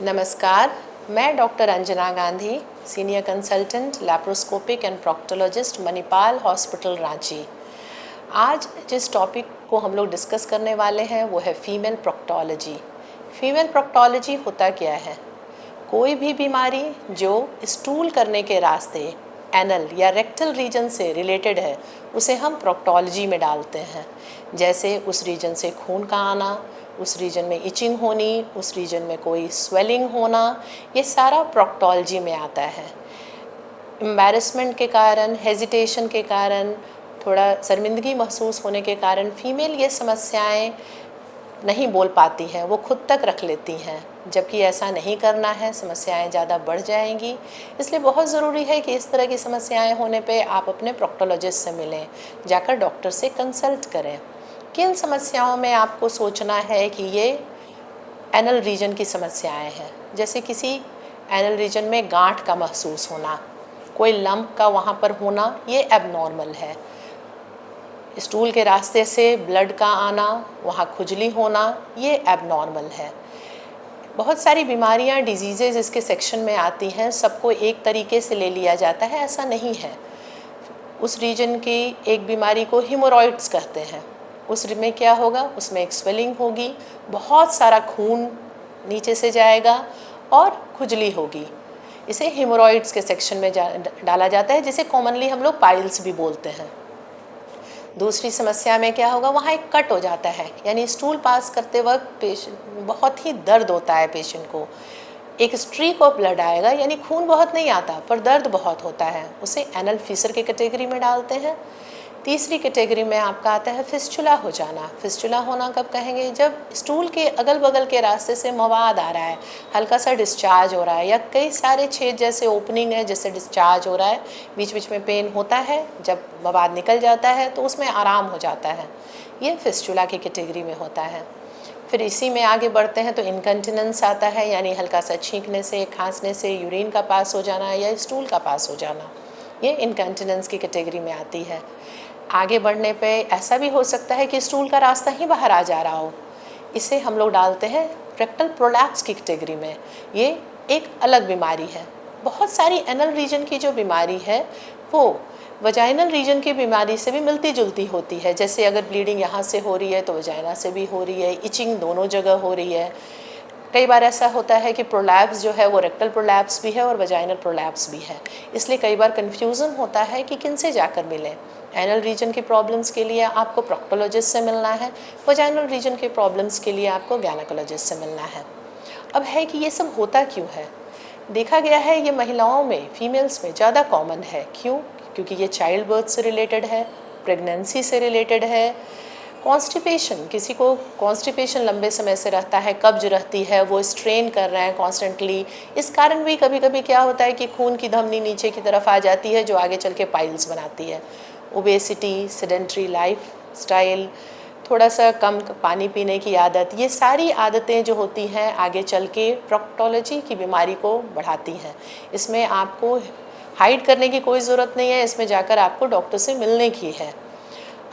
नमस्कार, मैं doctor Anjana Gandhi, senior consultant laparoscopic and proctologist Manipal hospital Ranchi. आज जिस टॉपिक को हम लोग डिस्कस करने वाले हैं वो है फीमेल प्रोक्टोलॉजी। फीमेल प्रोक्टोलॉजी होता क्या है? कोई भी बीमारी जो स्टूल करने के रास्ते एनल या रेक्टल रीजन से रिलेटेड है उसे हम प्रोक्टोलॉजी में डालते हैं। जैसे उस रीजन से खून का आना, उस रीजन में इचिंग होनी, उस रीजन में कोई स्वेलिंग होना, ये सारा प्रोक्टोलॉजी में आता है। एम्बैरेसमेंट के कारण, हेजिटेशन के कारण, थोड़ा शर्मिंदगी महसूस होने के कारण फीमेल ये समस्याएं नहीं बोल पाती हैं, वो खुद तक रख लेती हैं, जबकि ऐसा नहीं करना है, समस्याएं ज़्यादा बढ़ जाएंगी। इसलिए बहुत ज़रूरी है कि इस तरह की समस्याएं होने पे आप अपने प्रोक्टोलॉजिस्ट से मिलें, जाकर डॉक्टर से कंसल्ट करें। किन समस्याओं में आपको सोचना है कि ये एनल रीजन की समस्याएं हैं, जैसे किसी एनल रीजन में गांठ का महसूस होना, कोई लंप का वहाँ पर होना, ये एबनॉर्मल है। स्टूल के रास्ते से ब्लड का आना, वहाँ खुजली होना, ये एबनॉर्मल है। बहुत सारी बीमारियाँ, डिजीज़ेज़ इसके सेक्शन में आती हैं, सबको एक तरीके से ले लिया जाता है, ऐसा नहीं है। उस रीजन की एक बीमारी को हिमोरॉइड्स कहते हैं। उस में क्या होगा? उसमें एक स्वेलिंग होगी, बहुत सारा खून नीचे से जाएगा और खुजली होगी। इसे हिमोरॉइड्स के सेक्शन में डाला जाता है, जिसे कॉमनली हम लोग पाइल्स भी बोलते हैं। दूसरी समस्या में क्या होगा? वहाँ एक कट हो जाता है, यानी स्टूल पास करते वक्त पेशेंट बहुत ही दर्द होता है, पेशेंट को एक स्ट्रीक ऑफ ब्लड आएगा, यानी खून बहुत नहीं आता पर दर्द बहुत होता है, उसे एनल फीसर की कैटेगरी में डालते हैं। तीसरी कैटेगरी में आपका आता है फिस्चुला हो जाना। फिस्चुला होना कब कहेंगे? जब स्टूल के अगल बगल के रास्ते से मवाद आ रहा है, हल्का सा डिस्चार्ज हो रहा है, या कई सारे छेद जैसे ओपनिंग है जिससे डिस्चार्ज हो रहा है, बीच बीच में पेन होता है, जब मवाद निकल जाता है तो उसमें आराम हो जाता है, ये फिस्चुला की कैटेगरी में होता है। फिर इसी में आगे बढ़ते हैं तो इनकंटिनेंस आता है, यानी हल्का सा छींकने से, खांसने से यूरिन का पास हो जाना या स्टूल का पास हो जाना, ये इनकंटिनेंस की कैटेगरी में आती है। आगे बढ़ने पे ऐसा भी हो सकता है कि स्टूल का रास्ता ही बाहर आ जा रहा हो, इसे हम लोग डालते हैं रेक्टल प्रोलैप्स की कैटेगरी में। ये एक अलग बीमारी है। बहुत सारी एनल रीजन की जो बीमारी है वो वजाइनल रीजन की बीमारी से भी मिलती जुलती होती है। जैसे अगर ब्लीडिंग यहाँ से हो रही है तो वजाइना से भी हो रही है, इचिंग दोनों जगह हो रही है। कई बार ऐसा होता है कि प्रोलैप्स जो है वो रेक्टल प्रोलैप्स भी है और वजाइनल प्रोलैप्स भी है, इसलिए कई बार कन्फ्यूज़न होता है कि किन से जाकर मिलें। एनल रीजन की प्रॉब्लम्स के लिए आपको प्रोक्टोलॉजिस्ट से मिलना है, वजाइनल रीजन के प्रॉब्लम्स के लिए आपको गायनेकोलॉजिस्ट से मिलना है। अब है कि ये सब होता क्यों है? देखा गया है ये महिलाओं में, फीमेल्स में ज़्यादा कॉमन है। क्यों? क्योंकि ये चाइल्ड बर्थ से रिलेटेड है, प्रेगनेंसी से रिलेटेड है। कॉन्स्टिपेशन, किसी को कॉन्स्टिपेशन लंबे समय से रहता है, कब्ज रहती है, वो स्ट्रेन कर रहे हैं कॉन्स्टेंटली, इस कारण भी कभी कभी क्या होता है कि खून की धमनी नीचे की तरफ आ जाती है, जो आगे चल के पाइल्स बनाती है। ओबेसिटी, सेडेंट्री लाइफ स्टाइल, थोड़ा सा कम पानी पीने की आदत, ये सारी आदतें जो होती हैं आगे चल के प्रोक्टोलॉजी की बीमारी को बढ़ाती हैं। इसमें आपको हाइड करने की कोई ज़रूरत नहीं है, इसमें जाकर आपको डॉक्टर से मिलने की है।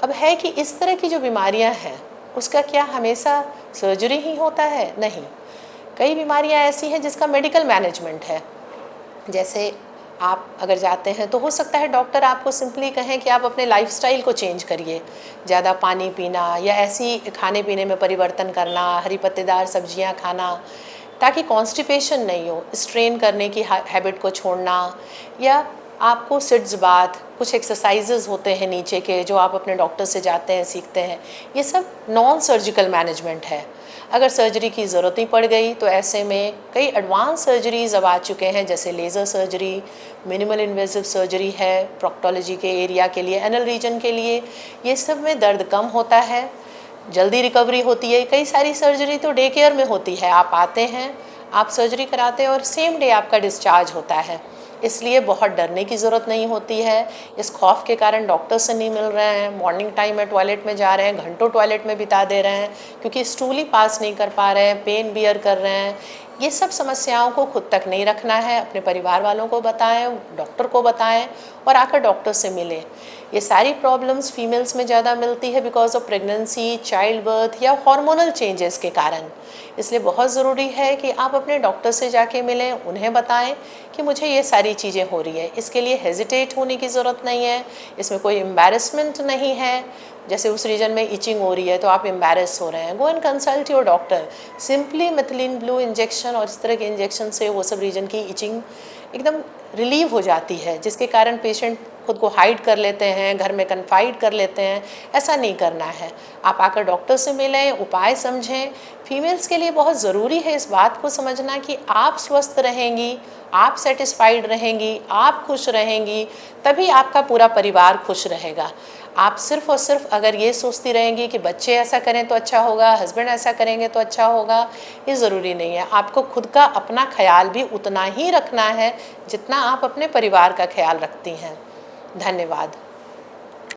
अब है कि इस तरह की जो बीमारियां हैं उसका क्या हमेशा सर्जरी ही होता है? नहीं, कई बीमारियां ऐसी हैं जिसका मेडिकल मैनेजमेंट है। जैसे आप अगर जाते हैं तो हो सकता है डॉक्टर आपको सिंपली कहें कि आप अपने लाइफस्टाइल को चेंज करिए, ज़्यादा पानी पीना या ऐसी खाने पीने में परिवर्तन करना, हरी पत्तेदार सब्जियां खाना, ताकि कॉन्स्टिपेशन नहीं हो, स्ट्रेन करने की हैबिट को छोड़ना, या आपको सिट्स बाथ, कुछ एक्सरसाइजेज होते हैं नीचे के जो आप अपने डॉक्टर से जाते हैं, सीखते हैं, ये सब नॉन सर्जिकल मैनेजमेंट है। अगर सर्जरी की ज़रूरत ही पड़ गई तो ऐसे में कई एडवांस सर्जरीज अब आ चुके हैं, जैसे laser surgery, minimal invasive surgery है प्रोक्टोलॉजी के एरिया के लिए, एनल रीजन के लिए। ये सब में दर्द कम होता है, जल्दी रिकवरी होती है। कई सारी सर्जरी तो डे केयर में होती है, आप आते हैं, आप सर्जरी कराते हैं और सेम डे आपका डिस्चार्ज होता है, इसलिए बहुत डरने की ज़रूरत नहीं होती है। इस खौफ के कारण डॉक्टर से नहीं मिल रहे हैं, मॉर्निंग टाइम में टॉयलेट में जा रहे हैं, घंटों टॉयलेट में बिता दे रहे हैं क्योंकि स्टूल ही पास नहीं कर पा रहे हैं, पेन बियर कर रहे हैं। ये सब समस्याओं को खुद तक नहीं रखना है, अपने परिवार वालों को बताएं, डॉक्टर को बताएं और आकर डॉक्टर से मिलें। ये सारी प्रॉब्लम्स फीमेल्स में ज़्यादा मिलती है because of pregnancy, child birth या हार्मोनल चेंजेस के कारण। इसलिए बहुत ज़रूरी है कि आप अपने डॉक्टर से जाके मिलें, उन्हें बताएं कि मुझे ये सारी चीज़ें हो रही है। इसके लिए हेजिटेट होने की ज़रूरत नहीं है, इसमें कोई एम्बैरेसमेंट नहीं है। जैसे उस रीजन में इचिंग हो रही है तो आप एम्बैरेस हो रहे हैं, go and consult your doctor. Simply methylene blue injection और इस तरह के इंजेक्शन से वो सब रीजन की इचिंग एकदम रिलीव हो जाती है, जिसके कारण पेशेंट खुद को हाइड कर लेते हैं, घर में कन्फाइड कर लेते हैं। ऐसा नहीं करना है। आप आकर डॉक्टर से मिलें, उपाय समझें। फीमेल्स के लिए बहुत ज़रूरी है इस बात को समझना कि आप स्वस्थ रहेंगी, आप सेटिस्फाइड रहेंगी, आप खुश रहेंगी, तभी आपका पूरा परिवार खुश रहेगा। आप सिर्फ़ और सिर्फ अगर ये सोचती रहेंगी कि बच्चे ऐसा करें तो अच्छा होगा, हस्बैंड ऐसा करेंगे तो अच्छा होगा, ये ज़रूरी नहीं है। आपको खुद का अपना ख्याल भी उतना ही रखना है जितना आप अपने परिवार का ख्याल रखती हैं। धन्यवाद।